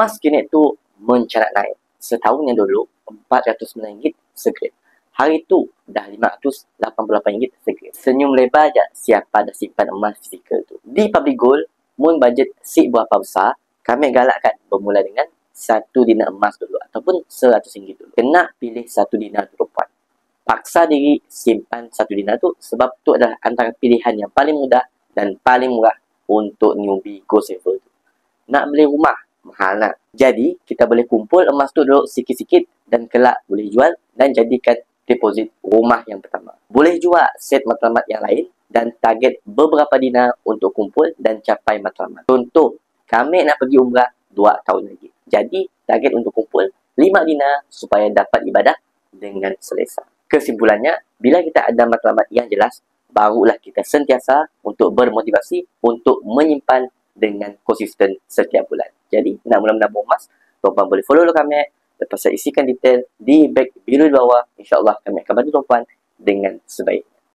Emas kini tu mencarat naik. Setahun yang dulu, RM409 segram. Hari tu dah RM588 segram. Senyum lebar je siapa dah simpan emas fizikal tu. Di Public Gold, mun bajet si berapa besar, kami galakkan bermula dengan 1 dinar emas dulu ataupun RM100 dulu. Kena pilih 1 dinar tu perempuan. Paksa diri simpan 1 dinar tu sebab tu adalah antara pilihan yang paling mudah dan paling murah untuk newbie gold saver tu. Nak beli rumah, mahal nak. Jadi, kita boleh kumpul emas tu dulu sikit-sikit dan kelak boleh jual dan jadikan deposit rumah yang pertama. Boleh juga set matlamat yang lain dan target beberapa dinar untuk kumpul dan capai matlamat. Contoh, kami nak pergi umrah 2 tahun lagi. Jadi, target untuk kumpul 5 dinar supaya dapat ibadah dengan selesa. Kesimpulannya, bila kita ada matlamat yang jelas, barulah kita sentiasa untuk bermotivasi untuk menyimpan dengan konsisten setiap bulan. Jadi, nak mula menabung emas, tuan-puan boleh follow kami. Lepas saya isikan detail di bag biru di bawah. InsyaAllah kami akan bantu tuan-puan dengan sebaiknya.